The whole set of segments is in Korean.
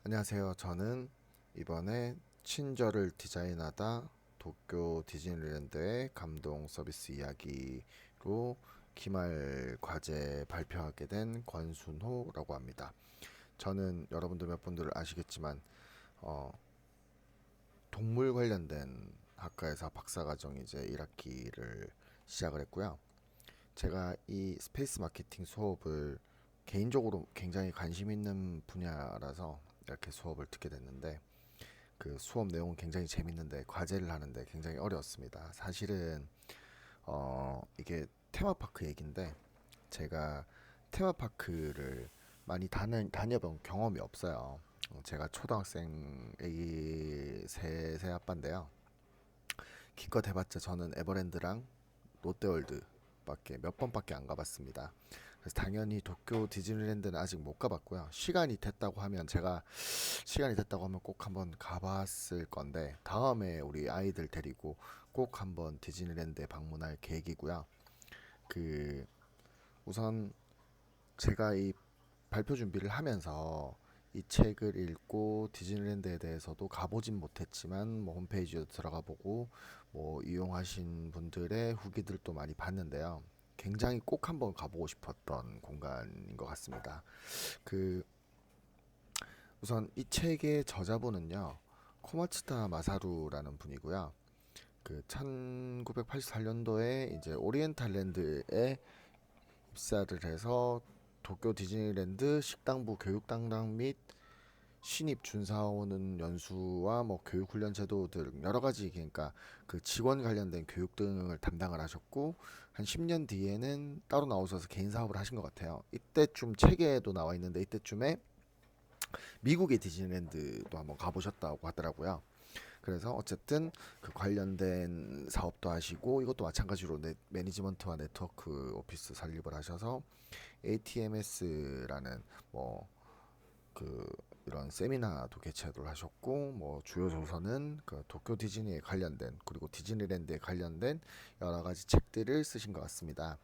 안녕하세요. 저는 이번에 친절을 디자인하다 도쿄 디즈니랜드의 감동 서비스 이야기로 기말 과제 발표하게 된 권순호라고 합니다. 저는 여러분들 몇 분들 아시겠지만 어, 동물 관련된 학과에서 박사과정 이제 1학기를 시작을 했고요. 제가 이 스페이스 마케팅 수업을 개인적으로 굉장히 관심 있는 분야라서 이렇게 수업을 듣게 됐는데 그 수업 내용은 굉장히 재밌는데 과제를 하는데 굉장히 어려웠습니다. 사실은 이게 테마파크 얘기인데 제가 테마파크를 많이 다녀본 경험이 없어요. 제가 초등학생 애기 세 아빠인데요. 기껏 해봤자 저는 에버랜드랑 롯데월드밖에 몇 번밖에 안 가봤습니다. 그래서 당연히 도쿄 디즈니랜드는 아직 못 가봤고요. 시간이 됐다고 하면 꼭 한번 가봤을 건데 다음에 우리 아이들 데리고 꼭 한번 디즈니랜드에 방문할 계획이고요. 그 우선 제가 이 발표 준비를 하면서 이 책을 읽고 디즈니랜드에 대해서도 가보진 못했지만 뭐 홈페이지에 들어가 보고 뭐 이용하신 분들의 후기들도 많이 봤는데요. 굉장히 꼭 한번 가보고 싶었던 공간인 것 같습니다. 그 우선 이 책의 저자분은요 코마츠타 마사루라는 분이고요. 그 1984년도에 이제 오리엔탈랜드에 입사를 해서 도쿄 디즈니랜드 식당부 교육담당 및 신입 준사오는 연수와 뭐 교육 훈련 제도 등 여러 가지 그러니까 그 직원 관련된 교육 등을 담당을 하셨고 한 10년 뒤에는 따로 나오셔서 개인 사업을 하신 것 같아요. 이때쯤 책에도 나와 있는데 이때쯤에 미국의 디즈니랜드도 한번 가보셨다고 하더라고요. 그래서 어쨌든 그 관련된 사업도 하시고 이것도 마찬가지로 매니지먼트와 네트워크 오피스 설립을 하셔서 ATMS라는 뭐 그 이런 세미나도 개최를 하셨고 뭐 주요 조서는 그 도쿄 디즈니에 관련된 그리고 디즈니랜드에 관련된 여러 가지 책들을 쓰신 것 같습니다.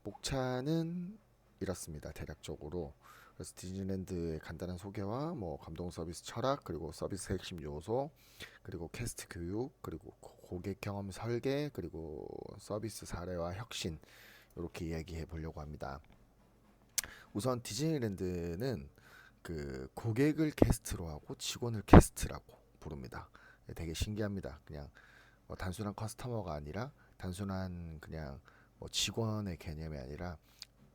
목차는 이렇습니다. 대략적으로 그래서 디즈니랜드의 간단한 소개와 뭐 감동 서비스 철학 그리고 서비스 핵심 요소 그리고 캐스트 교육 그리고 고객 경험 설계 그리고 서비스 사례와 혁신 이렇게 이야기해 보려고 합니다. 우선 디즈니랜드는 그 고객을 게스트로 하고 직원을 캐스트라고 부릅니다. 되게 신기합니다. 그냥 뭐 단순한 커스터머가 아니라 단순한 그냥 뭐 직원의 개념이 아니라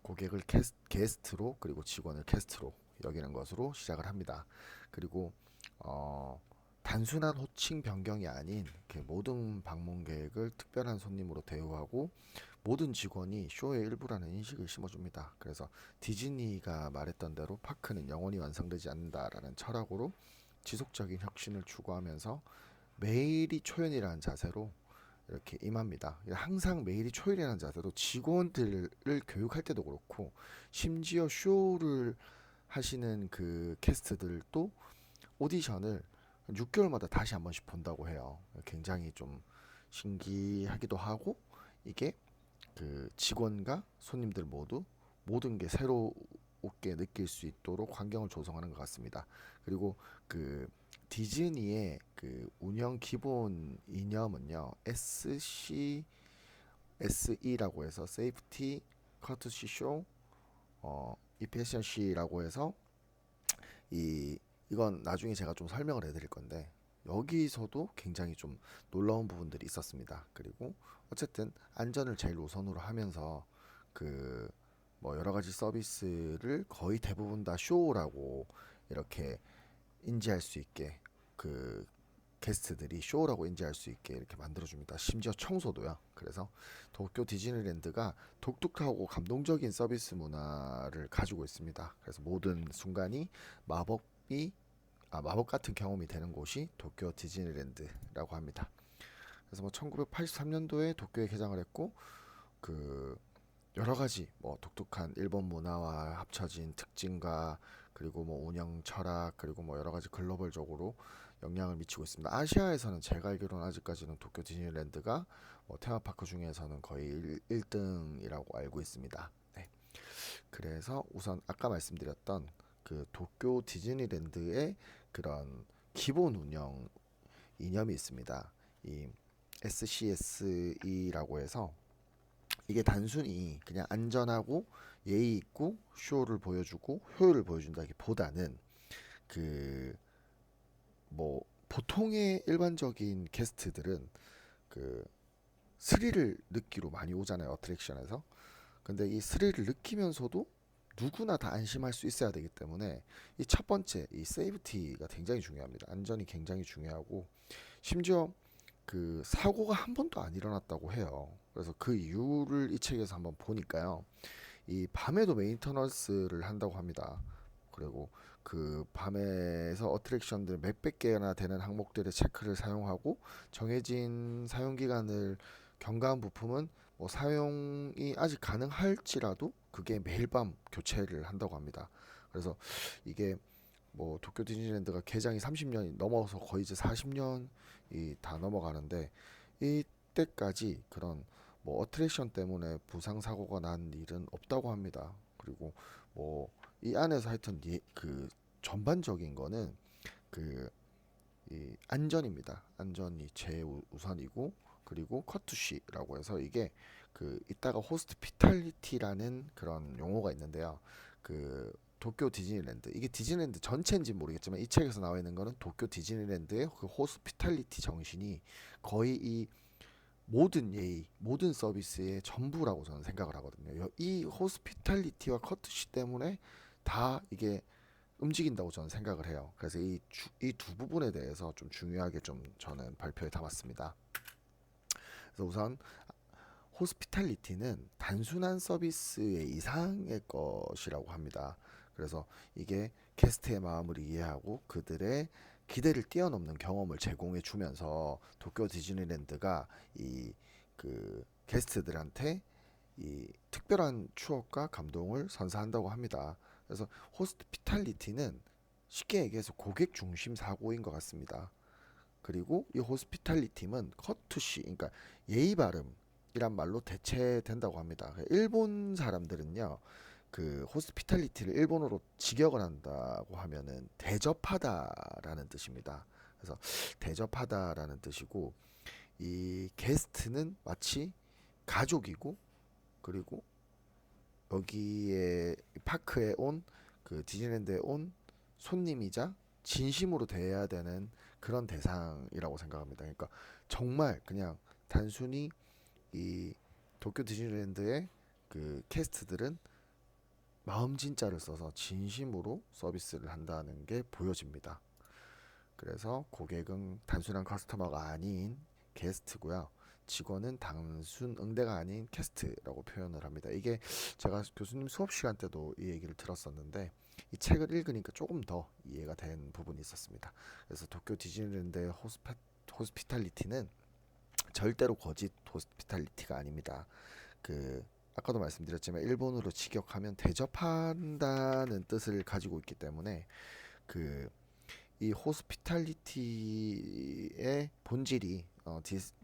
고객을 게스트로 그리고 직원을 캐스트로 여기는 것으로 시작을 합니다. 그리고 어, 단순한 호칭 변경이 아닌 모든 방문객을 특별한 손님으로 대우하고 모든 직원이 쇼의 일부라는 인식을 심어줍니다. 그래서 디즈니가 말했던 대로 파크는 영원히 완성되지 않는다라는 철학으로 지속적인 혁신을 추구하면서 매일이 초연이라는 자세로 이렇게 임합니다. 항상 매일이 초연이라는 자세로 직원들을 교육할 때도 그렇고 심지어 쇼를 하시는 그 캐스트들도 오디션을 6개월마다 다시 한 번씩 본다고 해요. 굉장히 좀 신기하기도 하고 이게 그 직원과 손님들 모두 모든 게 새롭게 느낄 수 있도록 환경을 조성하는 것 같습니다. 그리고 그 디즈니의 그 운영 기본 이념은요 SCSE라고 해서 세이프티, 커트시 쇼, 이피시언시라고 해서 이 이건 나중에 제가 좀 설명을 해드릴 건데 여기서도 굉장히 좀 놀라운 부분들이 있었습니다. 그리고 어쨌든 안전을 제일 우선으로 하면서 그 뭐 여러 가지 서비스를 거의 대부분 다 쇼라고 이렇게 인지할 수 있게 그 게스트들이 쇼라고 인지할 수 있게 이렇게 만들어줍니다. 심지어 청소도요. 그래서 도쿄 디즈니랜드가 독특하고 감동적인 서비스 문화를 가지고 있습니다. 그래서 모든 순간이 마법이 마법 같은 경험이 되는 곳이 도쿄 디즈니랜드라고 합니다. 그래서 뭐 1983년도에 도쿄에 개장을 했고 그 여러 가지 뭐 독특한 일본 문화와 합쳐진 특징과 그리고 뭐 운영 철학 그리고 뭐 여러 가지 글로벌적으로 영향을 미치고 있습니다. 아시아에서는 제가 알기로는 아직까지는 도쿄 디즈니랜드가 뭐 테마파크 중에서는 거의 1등이라고 알고 있습니다. 네. 그래서 우선 아까 말씀드렸던 그 도쿄 디즈니랜드의 그런 기본 운영 이념이 있습니다. 이 SCSE라고 해서 이게 단순히 그냥 안전하고 예의 있고 쇼를 보여주고 효율을 보여준다기보다는 그 뭐 보통의 일반적인 게스트들은 그 스릴을 느끼러 많이 오잖아요, 어트랙션에서. 근데 이 스릴을 느끼면서도 누구나 다 안심할 수 있어야 되기 때문에 이 첫 번째 이 세이프티가 굉장히 중요합니다. 안전이 굉장히 중요하고 심지어 그 사고가 한 번도 안 일어났다고 해요. 그래서 그 이유를 이 책에서 한번 보니까요. 이 밤에도 메인터넌스를 한다고 합니다. 그리고 그 밤에서 어트랙션들 몇백 개나 되는 항목들의 체크를 사용하고 정해진 사용 기간을 경과한 부품은 뭐 사용이 아직 가능할지라도 그게 매일 밤 교체를 한다고 합니다. 그래서 이게 뭐 도쿄 디즈니랜드가 개장이 30년이 넘어서 거의 이제 40년이 다 넘어가는데 이때까지 그런 뭐 어트랙션 때문에 부상 사고가 난 일은 없다고 합니다. 그리고 뭐 이 안에서 하여튼 그 전반적인 거는 그 이 안전입니다. 안전이 제우선이고 그리고 커트시라고 해서 이게 그 이따가 호스피탈리티라는 그런 용어가 있는데요. 그 도쿄 디즈니랜드 이게 디즈니랜드 전체인지 모르겠지만 이 책에서 나와 있는 거는 도쿄 디즈니랜드의 그 호스피탈리티 정신이 거의 이 모든 예의, 모든 서비스의 전부라고 저는 생각을 하거든요. 이 호스피탈리티와 커트시 때문에 다 이게 움직인다고 저는 생각을 해요. 그래서 이 두 부분에 대해서 좀 중요하게 좀 저는 발표에 담았습니다. 그래서 우선 호스피탈리티는 단순한 서비스의 이상의 것이라고 합니다. 그래서 이게 게스트의 마음을 이해하고 그들의 기대를 뛰어넘는 경험을 제공해 주면서 도쿄 디즈니랜드가 이 그 게스트들한테 이 특별한 추억과 감동을 선사한다고 합니다. 그래서 호스피탈리티는 쉽게 얘기해서 고객 중심 사고인 것 같습니다. 그리고 이 호스피탈리티는 커트시, 그러니까 예의 발음이란 말로 대체된다고 합니다. 일본 사람들은요, 그 호스피탈리티를 일본어로 직역을 한다고 하면은 대접하다라는 뜻입니다. 그래서 대접하다라는 뜻이고 이 게스트는 마치 가족이고 그리고 여기에 파크에 온 그 디즈니랜드에 온 손님이자 진심으로 대해야 되는 그런 대상이라고 생각합니다. 그러니까 정말 그냥 단순히 이 도쿄 디즈니랜드의 그 캐스트들은 마음 진짜를 써서 진심으로 서비스를 한다는 게 보여집니다. 그래서 고객은 단순한 커스터머가 아닌 게스트고요. 직원은 단순 응대가 아닌 캐스트라고 표현을 합니다. 이게 제가 교수님 수업 시간 때도 이 얘기를 들었었는데 이 책을 읽으니까 조금 더 이해가 된 부분이 있었습니다. 그래서 도쿄 디즈니랜드의 호스피탈리티는 절대로 거짓 호스피탈리티가 아닙니다. 그 아까도 말씀드렸지만 일본어로 직역하면 대접한다는 뜻을 가지고 있기 때문에 그 이 호스피탈리티의 본질이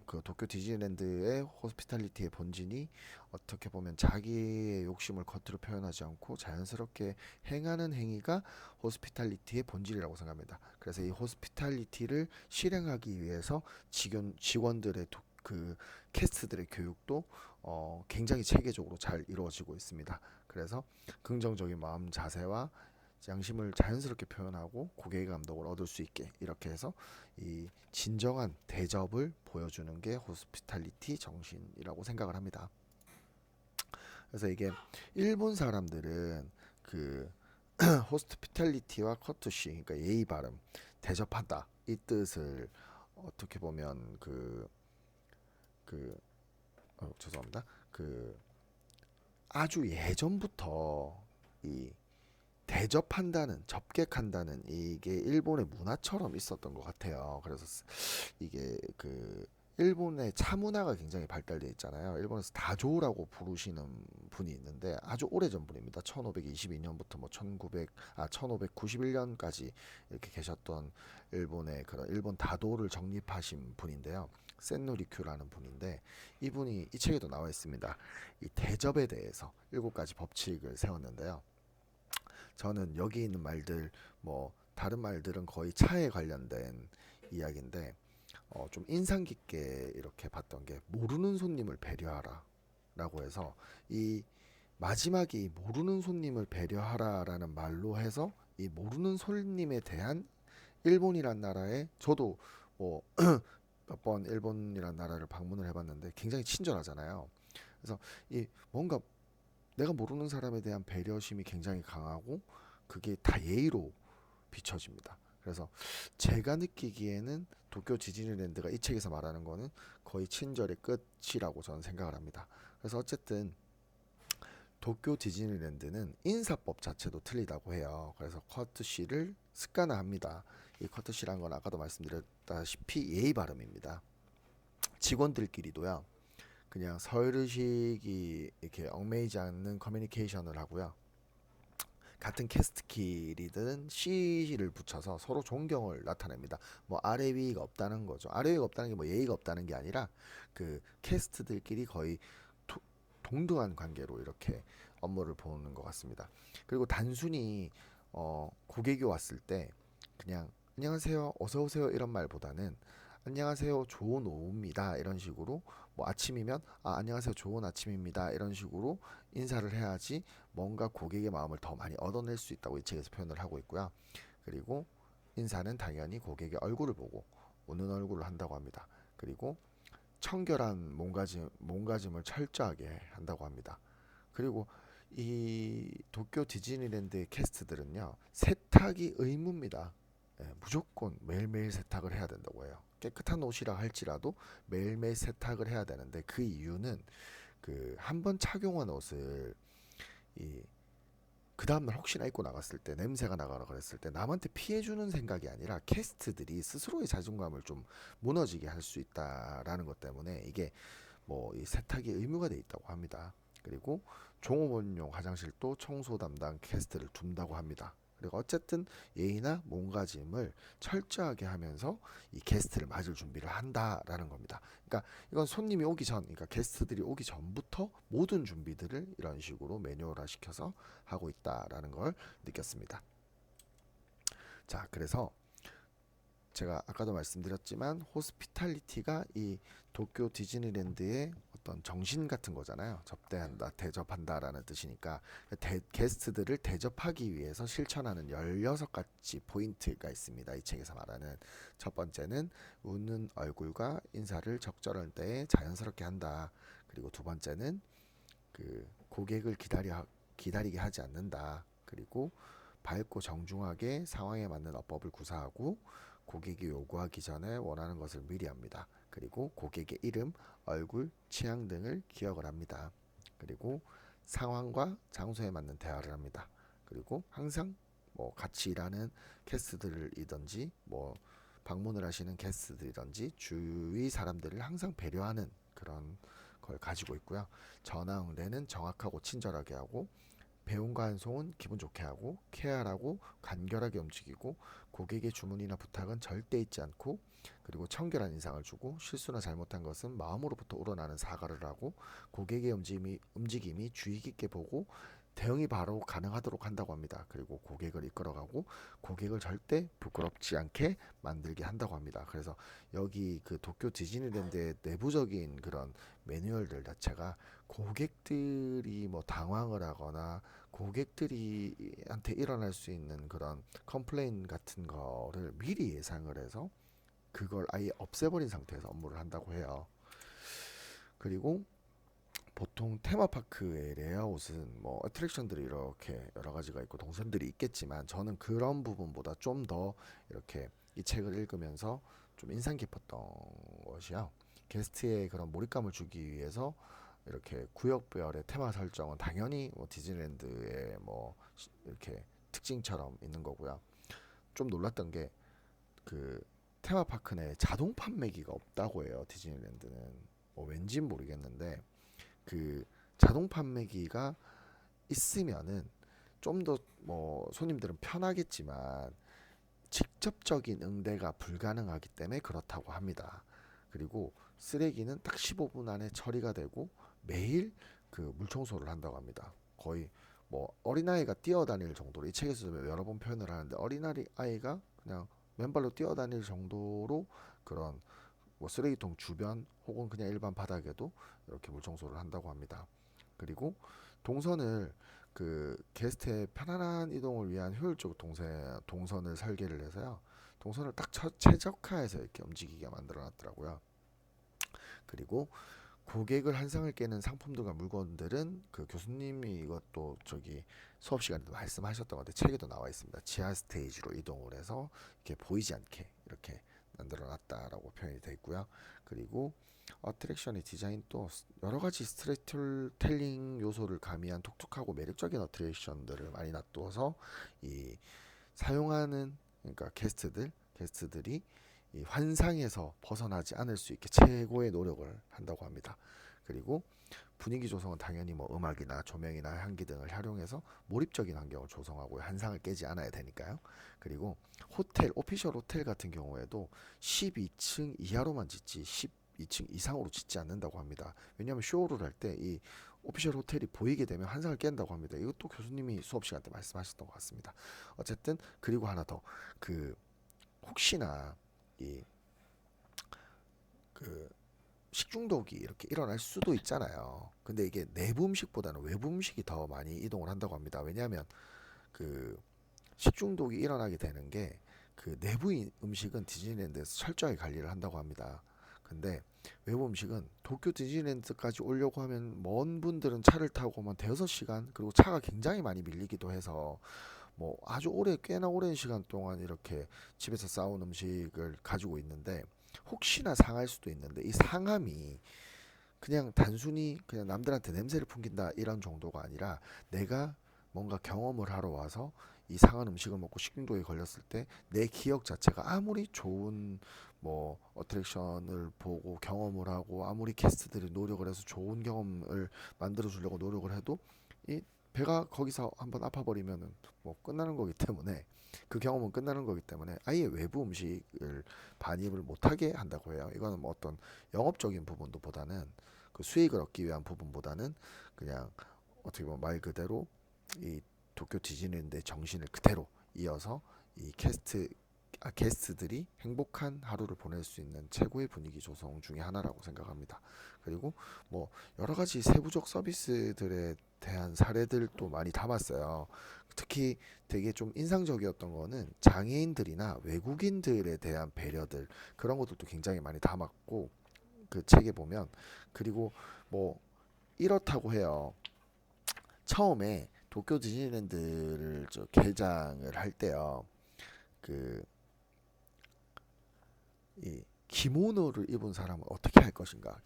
그 도쿄 디즈니랜드의 호스피탈리티의 본질이 어떻게 보면 자기의 욕심을 겉으로 표현하지 않고 자연스럽게 행하는 행위가 호스피탈리티의 본질이라고 생각합니다. 그래서 이 호스피탈리티를 실행하기 위해서 직원들의 그 캐스트들의 교육도 굉장히 체계적으로 잘 이루어지고 있습니다. 그래서 긍정적인 마음 자세와 양심을 자연스럽게 표현하고 고객의 감동을 얻을 수 있게 이렇게 해서 이 진정한 대접을 보여주는 게 호스피탈리티 정신이라고 생각을 합니다. 그래서 이게 일본 사람들은 그 호스피탈리티와 커트시 그러니까 예의 발음 대접하다 이 뜻을 어떻게 보면 죄송합니다. 그 아주 예전부터 이 대접한다는 접객한다는 이게 일본의 문화처럼 있었던 것 같아요. 그래서 이게 그 일본의 차 문화가 굉장히 발달되어 있잖아요. 일본에서 다조라고 부르시는 분이 있는데 아주 오래전 분입니다. 1522년부터 뭐 1591년까지 이렇게 계셨던 일본의 그런 일본 다도를 정립하신 분인데요. 센노리큐라는 분인데 이분이 이 책에도 나와 있습니다. 이 대접에 대해서 7가지 법칙을 세웠는데요. 저는 여기 있는 말들 뭐 다른 말들은 거의 차에 관련된 이야기인데 좀 인상 깊게 이렇게 봤던 게 모르는 손님을 배려하라 라고 해서 이 마지막이 모르는 손님을 배려하라라는 말로 해서 이 모르는 손님에 대한 일본이란 나라에 저도 뭐 몇 번 일본이란 나라를 방문을 해봤는데 굉장히 친절하잖아요. 그래서 이 뭔가 내가 모르는 사람에 대한 배려심이 굉장히 강하고 그게 다 예의로 비춰집니다. 그래서 제가 느끼기에는 도쿄 디즈니랜드가 이 책에서 말하는 거는 거의 친절의 끝이라고 저는 생각을 합니다. 그래서 어쨌든 도쿄 디즈니랜드는 인사법 자체도 틀리다고 해요. 그래서 커트시를 습관화합니다. 이 커트시란 건 아까도 말씀드렸다시피 예의 발음입니다. 직원들끼리도요. 그냥 서열의식이 이렇게 얽매이지 않는 커뮤니케이션을 하고요. 같은 캐스트끼리든 C를 붙여서 서로 존경을 나타냅니다. 뭐 아래 위가 없다는 거죠. 아래 위가 없다는 게 뭐 예의가 없다는 게 아니라 그 캐스트들끼리 거의 동등한 관계로 이렇게 업무를 보는 것 같습니다. 그리고 단순히 고객이 왔을 때 그냥 안녕하세요, 어서 오세요 이런 말보다는 안녕하세요, 좋은 오후입니다 이런 식으로 뭐 아침이면 안녕하세요, 좋은 아침입니다 이런 식으로 인사를 해야지 뭔가 고객의 마음을 더 많이 얻어낼 수 있다고 이 책에서 표현을 하고 있고요. 그리고 인사는 당연히 고객의 얼굴을 보고 웃는 얼굴을 한다고 합니다. 그리고 청결한 몸가짐을 철저하게 한다고 합니다. 그리고 이 도쿄 디즈니랜드의 캐스트들은요 세탁이 의무입니다. 무조건 매일매일 세탁을 해야 된다고 해요. 깨끗한 옷이라 할지라도 매일매일 세탁을 해야 되는데 그 이유는 그 한 번 착용한 옷을 이 그 다음날 혹시나 입고 나갔을 때 냄새가 나거나 그랬을 때 남한테 피해주는 생각이 아니라 캐스트들이 스스로의 자존감을 좀 무너지게 할 수 있다라는 것 때문에 이게 뭐 이 세탁이 의무가 돼 있다고 합니다. 그리고 종업원용 화장실도 청소 담당 캐스트를 둔다고 합니다. 그리고 어쨌든 예의나 몸가짐을 철저하게 하면서 이 게스트를 맞을 준비를 한다라는 겁니다. 그러니까 이건 손님이 오기 전, 그러니까 게스트들이 오기 전부터 모든 준비들을 이런 식으로 매뉴얼화 시켜서 하고 있다라는 걸 느꼈습니다. 자, 그래서 제가 아까도 말씀드렸지만 호스피탈리티가 이 도쿄 디즈니랜드의 어떤 정신 같은 거잖아요. 접대한다, 대접한다라는 뜻이니까 게스트들을 대접하기 위해서 실천하는 16가지 포인트가 있습니다. 이 책에서 말하는 첫 번째는 웃는 얼굴과 인사를 적절한 때에 자연스럽게 한다. 그리고 두 번째는 그 고객을 기다리게 하지 않는다. 그리고 밝고 정중하게 상황에 맞는 어법을 구사하고 고객이 요구하기 전에 원하는 것을 미리 합니다. 그리고 고객의 이름, 얼굴, 취향 등을 기억을 합니다. 그리고 상황과 장소에 맞는 대화를 합니다. 그리고 항상 뭐 같이 일하는 캐스트들이든지 뭐 방문을 하시는 게스트들이든지 주위 사람들을 항상 배려하는 그런 걸 가지고 있고요. 전화 응대는 정확하고 친절하게 하고 배움과 한송은 기분 좋게 하고 케어하고 간결하게 움직이고 고객의 주문이나 부탁은 절대 잊지 않고 그리고 청결한 인상을 주고 실수나 잘못한 것은 마음으로부터 우러나는 사과를 하고 고객의 움직임이 주의 깊게 보고 대응이 바로 가능하도록 한다고 합니다. 그리고 고객을 이끌어가고 고객을 절대 부끄럽지 않게 만들게 한다고 합니다. 그래서 여기 그 도쿄 디즈니랜드의 내부적인 그런 매뉴얼들 자체가 고객들이 뭐 당황을 하거나 고객들이 한테 일어날 수 있는 그런 컴플레인 같은 거를 미리 예상을 해서 그걸 아예 없애버린 상태에서 업무를 한다고 해요. 그리고 보통 테마파크의 레이아웃은 뭐 어트랙션들이 이렇게 여러 가지가 있고 동선들이 있겠지만 저는 그런 부분보다 좀 더 이렇게 이 책을 읽으면서 좀 인상 깊었던 것이요. 게스트의 그런 몰입감을 주기 위해서 이렇게 구역별의 테마 설정은 당연히 뭐 디즈니랜드의 뭐 이렇게 특징처럼 있는 거고요. 좀 놀랐던 게 그 테마파크 내 자동 판매기가 없다고 해요. 디즈니랜드는 뭐 왠진 모르겠는데 그 자동 판매기가 있으면은 좀 더 뭐 손님들은 편하겠지만 직접적인 응대가 불가능하기 때문에 그렇다고 합니다. 그리고 쓰레기는 딱 15분 안에 처리가 되고 매일 그 물청소를 한다고 합니다. 거의 뭐 어린아이가 뛰어다닐 정도로, 이 책에서 여러 번 표현을 하는데 어린아이가 그냥 맨발로 뛰어다닐 정도로 그런 뭐 쓰레기통 주변 혹은 그냥 일반 바닥에도 이렇게 물 청소를 한다고 합니다. 그리고 동선을 그 게스트의 편안한 이동을 위한 효율적 동선을 설계를 해서요. 동선을 딱 최적화해서 이렇게 움직이게 만들어 놨더라고요. 그리고 고객을 한상을 깨는 상품들과 물건들은 그 교수님이 이것도 저기 수업 시간에도 말씀하셨던 건데 책에도 나와 있습니다. 지하 스테이지로 이동을 해서 이렇게 보이지 않게 이렇게 만들어 놨다라고 표현이 되어 있고요. 그리고 어트랙션의 디자인 또 여러 가지 스토리텔링 요소를 가미한 독특하고 매력적인 어트랙션들을 많이 놔두어서 이 사용하는 그러니까 게스트들이 이 환상에서 벗어나지 않을 수 있게 최고의 노력을 한다고 합니다. 그리고 분위기 조성은 당연히 뭐 음악이나 조명이나 향기 등을 활용해서 몰입적인 환경을 조성하고 환상을 깨지 않아야 되니까요. 그리고 오피셜 호텔 같은 경우에도 12층 이하로만 짓지 12층 이상으로 짓지 않는다고 합니다. 왜냐하면 쇼를 할 때 이 오피셜 호텔이 보이게 되면 환상을 깬다고 합니다. 이것도 교수님이 수업 시간 때 말씀하셨던 것 같습니다. 어쨌든 그리고 하나 더 그 혹시나 이 그 식중독이 이렇게 일어날 수도 있잖아요. 근데 이게 내부 음식보다는 외부 음식이 더 많이 이동을 한다고 합니다. 왜냐하면 그 식중독이 일어나게 되는 게 그 내부 음식은 디즈니랜드에서 철저히 관리를 한다고 합니다. 근데 외부 음식은 도쿄 디즈니랜드까지 오려고 하면 먼 분들은 차를 타고만 대여섯 시간 그리고 차가 굉장히 많이 밀리기도 해서 뭐 아주 꽤나 오랜 시간 동안 이렇게 집에서 싸온 음식을 가지고 있는데 혹시나 상할 수도 있는데 이 상함이 그냥 단순히 그냥 남들한테 냄새를 풍긴다 이런 정도가 아니라 내가 뭔가 경험을 하러 와서 이 상한 음식을 먹고 식중독에 걸렸을 때 내 기억 자체가 아무리 좋은 뭐 어트랙션을 보고 경험을 하고 아무리 캐스트들이 노력을 해서 좋은 경험을 만들어 주려고 노력을 해도 이 배가 거기서 한번 아파버리면은 뭐 끝나는 거기 때문에 그 경험은 끝나는 거기 때문에 아예 외부 음식을 반입을 못하게 한다고 해요. 이거는 뭐 어떤 영업적인 부분도 보다는 그 수익을 얻기 위한 부분보다는 그냥 어떻게 보면 말 그대로 이 도쿄 디즈니랜드의 정신을 그대로 이어서 이 게스트들이 행복한 하루를 보낼 수 있는 최고의 분위기 조성 중에 하나라고 생각합니다. 그리고 뭐 여러 가지 세부적 서비스들에 대한 사례들도 많이 담았어요. 특히 되게 좀 인상적이었던 거는 장애인들이나 외국인들에 대한 배려들 그런 것들도 굉장히 많이 담았고 그 책에 보면 그리고 뭐 이렇다고 해요. 처음에 도쿄 디즈니랜드를 개장을 할 때요. 그 이 기모노를 입은 사람은 어떻게 할 것인가?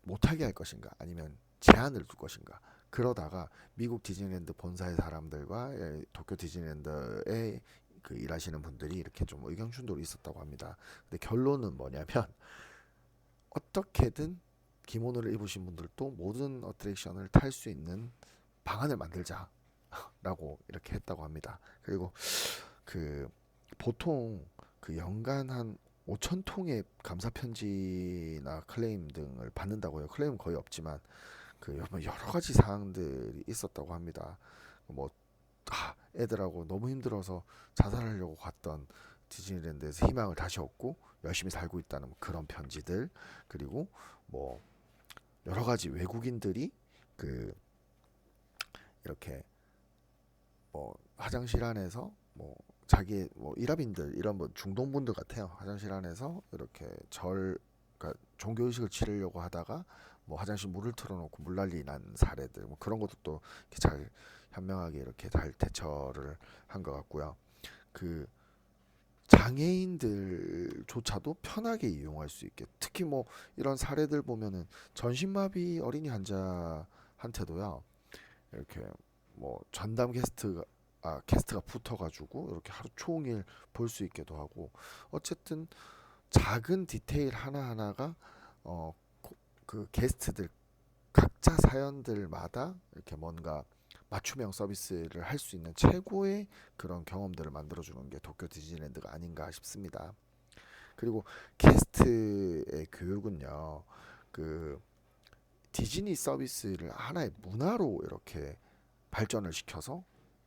못하게 할 것인가? 아니면 제한을 둘 것인가? 그러다가 미국 디즈니랜드 본사의 사람들과 도쿄 디즈니랜드에 그 일하시는 분들이 이렇게 좀 의견 충돌이 있었다고 합니다. 근데 결론은 뭐냐면 어떻게든 기모노를 입으신 분들도 모든 어트랙션을 탈 수 있는 방안을 만들자라고 이렇게 했다고 합니다. 그리고 그 보통 그 연간 한 5천 통의 감사 편지나 클레임 등을 받는다고요. 클레임은 거의 없지만 그 여러 가지 사항들이 있었다고 합니다. 뭐 애들하고 너무 힘들어서 자살하려고 갔던 디즈니랜드에서 희망을 다시 얻고 열심히 살고 있다는 그런 편지들 그리고 뭐 여러 가지 외국인들이 그 이렇게 뭐 화장실 안에서 뭐 자기 뭐 일합인들 이런 뭐 중동분들 같아요. 화장실 안에서 이렇게 그러니까 종교 의식을 치르려고 하다가 뭐 화장실 물을 틀어놓고 물난리 난 사례들 뭐 그런 것도 또 이렇게 잘 현명하게 이렇게 잘 대처를 한 것 같고요. 그 장애인들조차도 편하게 이용할 수 있게 특히 뭐 이런 사례들 보면은 전신마비 어린이 환자한테도요 이렇게 뭐 전담 캐스트가 붙어가지고 이렇게 하루 종일 볼 수 있게도 하고 어쨌든 작은 디테일 하나 하나가 어 그 게스트들 각자 사연들마다 이렇게 뭔가 맞춤형 서비스를 할 수 있는 최고의 그런 경험들을 만들어주는 게 도쿄 디즈니랜드가 아닌가 싶습니다. 그리고 게스트의 교육은요, 그 디즈니 서비스를 하나의 문화로 이렇게 발전을 시켜서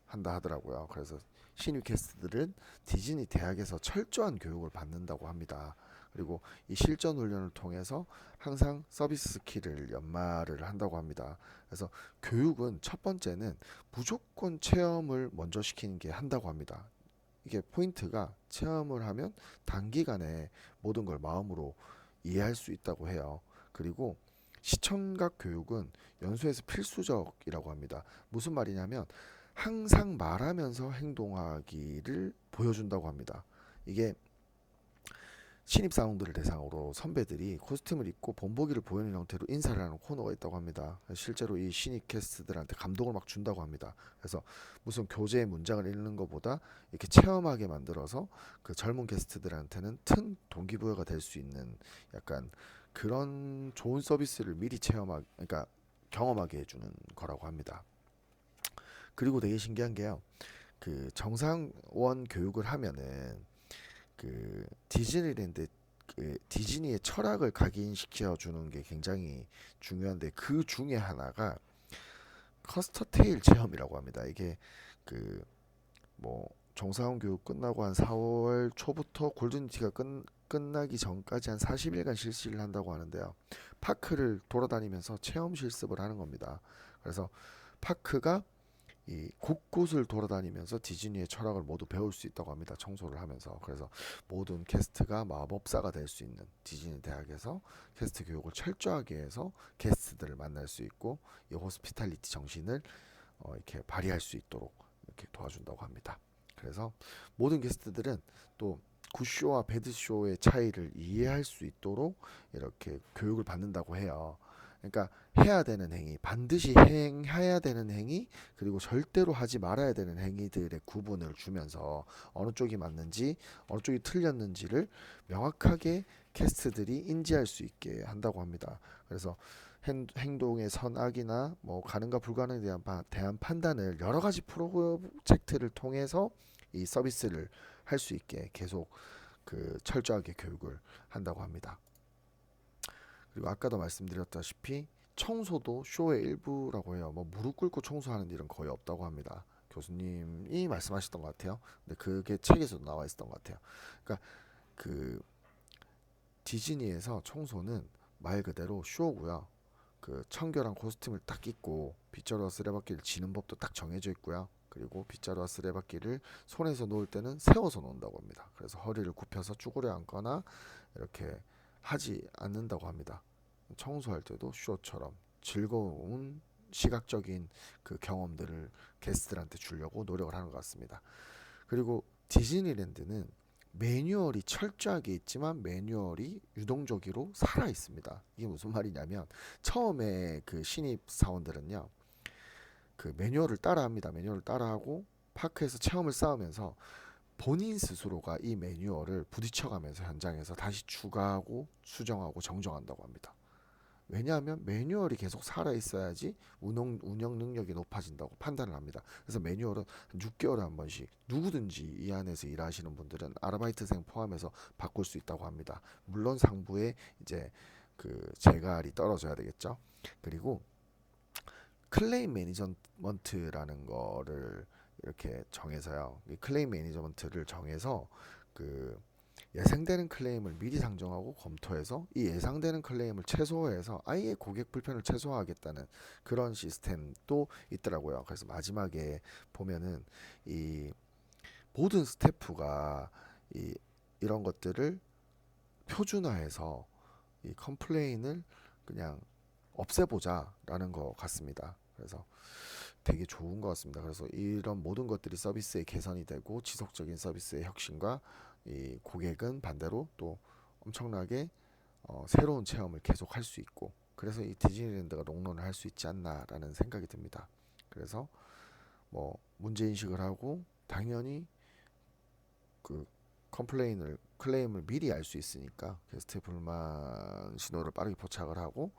한다 하더라고요. 그래서 신입 캐스트들은 디즈니 대학에서 철저한 교육을 받는다고 합니다. 그리고 이 실전 훈련을 통해서 항상 서비스 스킬을 연마를 한다고 합니다. 그래서 교육은 첫 번째는 무조건 체험을 먼저 시키는 게 한다고 합니다. 이게 포인트가 체험을 하면 단기간에 모든 걸 마음으로 이해할 수 있다고 해요. 그리고 시청각 교육은 연수에서 필수적이라고 합니다. 무슨 말이냐면 항상 말하면서 행동하기를 보여준다고 합니다. 이게 신입사원들을 대상으로 선배들이 코스튬을 입고 본보기를 보이는 형태로 인사를 하는 코너가 있다고 합니다. 실제로 이 신입 캐스트들한테 감동을 막 준다고 합니다. 그래서 무슨 교재의 문장을 읽는 것보다 이렇게 체험하게 만들어서 그 젊은 캐스트들한테는 큰 동기부여가 될 수 있는 약간 그런 좋은 서비스를 미리 그러니까 경험하게 해주는 거라고 합니다. 그리고 되게 신기한 게요. 그 정상원 교육을 하면은 그 디즈니랜드 그 디즈니의 철학을 각인시켜 주는 게 굉장히 중요한데 그 중에 하나가 커스터 테일 체험이라고 합니다. 이게 그 뭐 정사원 교육 끝나고 한 4월 초부터 골든티가 끝나기 전까지 한 40일간 실시를 한다고 하는데요. 파크를 돌아다니면서 체험 실습을 하는 겁니다. 그래서 파크가 이 곳곳을 돌아다니면서 디즈니의 철학을 모두 배울 수 있다고 합니다. 청소를 하면서. 그래서 모든 캐스트가 마법사가 될 수 있는 디즈니 대학에서 캐스트 교육을 철저하게 해서 게스트들을 만날 수 있고 이 호스피탈리티 정신을 이렇게 발휘할 수 있도록 이렇게 도와준다고 합니다. 그래서 모든 게스트들은 또 굿쇼와 배드쇼의 차이를 이해할 수 있도록 이렇게 교육을 받는다고 해요. 그러니까 해야 되는 행위, 반드시 행해야 되는 행위, 그리고 절대로 하지 말아야 되는 행위들의 구분을 주면서 어느 쪽이 맞는지, 어느 쪽이 틀렸는지를 명확하게 캐스트들이 인지할 수 있게 한다고 합니다. 그래서 행동의 선악이나 뭐 가능과 불가능에 대한 판단을 여러 가지 프로젝트를 통해서 이 서비스를 할 수 있게 계속 그 철저하게 교육을 한다고 합니다. 그리고 아까도 말씀드렸다시피 청소도 쇼의 일부라고 해요. 뭐 무릎 꿇고 청소하는 일은 거의 없다고 합니다. 교수님이 말씀하셨던 것 같아요. 근데 그게 책에서도 나와 있었던 것 같아요. 그러니까 그 디즈니에서 청소는 말 그대로 쇼고요. 그 청결한 코스튬을 딱 입고 빗자루와 쓰레받기를 지는 법도 딱 정해져 있고요. 그리고 빗자루와 쓰레받기를 손에서 놓을 때는 세워서 놓는다고 합니다. 그래서 허리를 굽혀서 쭈그려 앉거나 이렇게 하지 않는다고 합니다. 청소할 때도 쇼처럼 즐거운 시각적인 그 경험들을 게스트들한테 주려고 노력을 하는 것 같습니다. 그리고 디즈니랜드는 매뉴얼이 철저하게 있지만 매뉴얼이 유동적으로 살아 있습니다. 이게 무슨 말이냐면 처음에 그 신입 사원들은요 그 매뉴얼을 따라합니다. 매뉴얼을 따라하고 파크에서 체험을 쌓으면서 본인 스스로가 이 매뉴얼을 부딪혀가면서 현장에서 다시 추가하고 수정하고 정정한다고 합니다. 왜냐하면 매뉴얼이 계속 살아 있어야지 운영 능력이 높아진다고 판단을 합니다. 그래서 매뉴얼은 6개월에 한 번씩 누구든지 이 안에서 일하시는 분들은 아르바이트생 포함해서 바꿀 수 있다고 합니다. 물론 상부에 이제 그 재갈이 떨어져야 되겠죠. 그리고 클레임 매니저먼트라는 거를 이렇게 정해서요. 이 클레임 매니저먼트를 정해서 그 예상되는 클레임을 미리 상정하고 검토해서 이 예상되는 클레임을 최소화해서 아예 고객 불편을 최소화하겠다는 그런 시스템도 있더라고요. 그래서 마지막에 보면은 이 모든 스태프가 이런 것들을 표준화해서 이 컴플레인을 그냥 없애보자라는 것 같습니다. 그래서 되게 좋은 것 같습니다. 그래서 이런 모든 것들이 서비스의 개선이 되고 지속적인 서비스의 혁신과 이 고객은 반대로 또 엄청나게 새로운 체험을 계속 할 수 있고 그래서 이 디즈니랜드가 롱런을 할 수 있지 않나라는 생각이 듭니다. 그래서 뭐 문제 인식을 하고 당연히 그 클레임을 미리 알 수 있으니까 게스트의 불만 신호를 빠르게 포착을 하고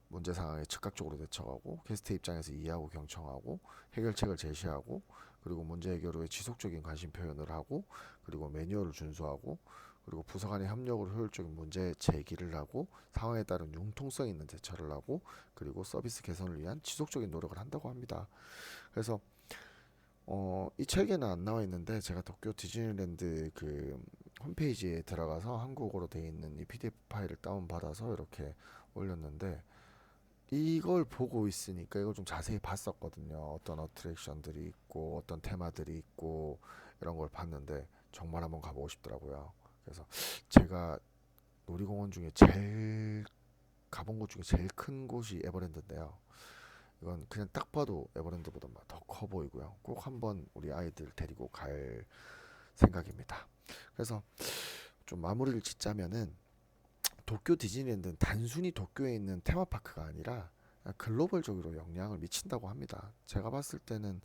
문제 상황에 즉각적으로 대처하고 게스트 입장에서 이해하고 경청하고 해결책을 제시하고 그리고 문제 해결 후에 지속적인 관심 표현을 하고 그리고 매뉴얼을 준수하고 그리고 부서 간의 협력으로 효율적인 문제 제기를 하고 상황에 따른 융통성 있는 대처를 하고 그리고 서비스 개선을 위한 지속적인 노력을 한다고 합니다. 그래서 이 책에는 안 나와 있는데 제가 도쿄 디즈니랜드 그 홈페이지에 들어가서 한국어로 되어 있는 이 PDF 파일을 다운 받아서 이렇게 올렸는데 이걸 보고 있으니까 이걸 좀 자세히 봤었거든요. 어떤 어트랙션들이 있고 어떤 테마들이 있고 이런 걸 봤는데 정말 한번 가보고 싶더라고요. 그래서 제가 놀이공원 중에 제일 가본 곳 중에 제일 큰 곳이 에버랜드인데요. 이건 그냥 딱 봐도 에버랜드보다 더 커 보이고요. 꼭 한번 우리 아이들 데리고 갈 생각입니다. 그래서 좀 마무리를 짓자면은 도쿄 디즈니랜드는 단순히 도쿄에 있는 테마파크가 아니라 글로벌적으로 영향을 미친다고 합니다. 제가 봤을 때는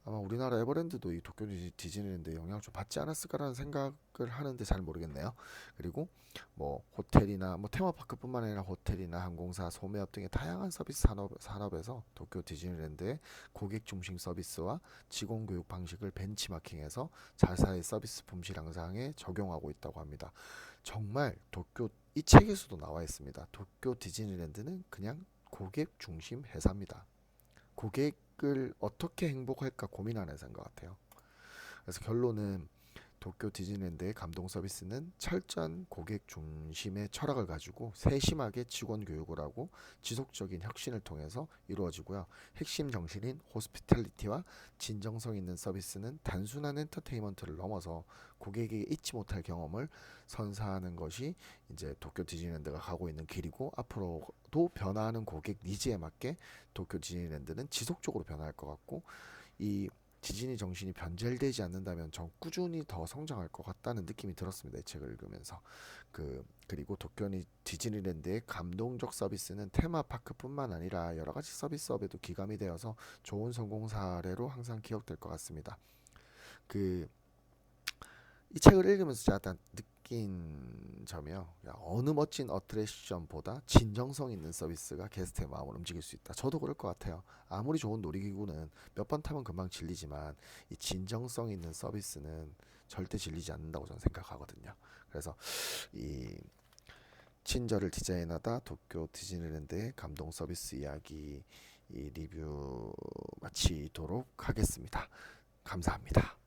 아마 우리나라 에버랜드도 이 도쿄 디즈니랜드에 영향을 좀 받지 않았을까라는 생각을 하는데 잘 모르겠네요. 그리고 뭐 호텔이나 뭐 테마파크뿐만 아니라 호텔이나 항공사, 소매업 등의 다양한 서비스 산업에서 도쿄 디즈니랜드의 고객 중심 서비스와 직원 교육 방식을 벤치마킹해서 자사의 서비스 품질 향상에 적용하고 있다고 합니다. 정말 도쿄 이 책에서도 나와 있습니다. 도쿄 디즈니랜드는 그냥 고객 중심 회사입니다. 고객을 어떻게 행복할까 고민하는 회사인 것 같아요. 그래서 결론은 도쿄 디즈니랜드의 감동 서비스는 철저한 고객 중심의 철학을 가지고 세심하게 직원 교육을 하고 지속적인 혁신을 통해서 이루어지고요. 핵심 정신인 호스피탈리티와 진정성 있는 서비스는 단순한 엔터테인먼트를 넘어서 고객이 잊지 못할 경험을 선사하는 것이 이제 도쿄 디즈니랜드가 가고 있는 길이고 앞으로도 변화하는 고객 니즈에 맞게 도쿄 디즈니랜드는 지속적으로 변화할 것 같고 이 디즈니 정신이 변절되지 않는다면 전 꾸준히 더 성장할 것 같다는 느낌이 들었습니다. 이 책을 읽으면서 그리고 도쿄 디즈니랜드의 감동적 서비스는 테마파크뿐만 아니라 여러 가지 서비스업에도 기감이 되어서 좋은 성공 사례로 항상 기억될 것 같습니다. 그 이 책을 읽으면서 제가 딱 느낀 점이요. 야, 어느 멋진 어트랙션보다 진정성 있는 서비스가 게스트의 마음을 움직일 수 있다. 저도 그럴 것 같아요. 아무리 좋은 놀이기구는 몇 번 타면 금방 질리지만 이 진정성 있는 서비스는 절대 질리지 않는다고 저는 생각하거든요. 그래서 이 친절을 디자인하다 도쿄 디즈니랜드의 감동 서비스 이야기 이 리뷰 마치도록 하겠습니다. 감사합니다.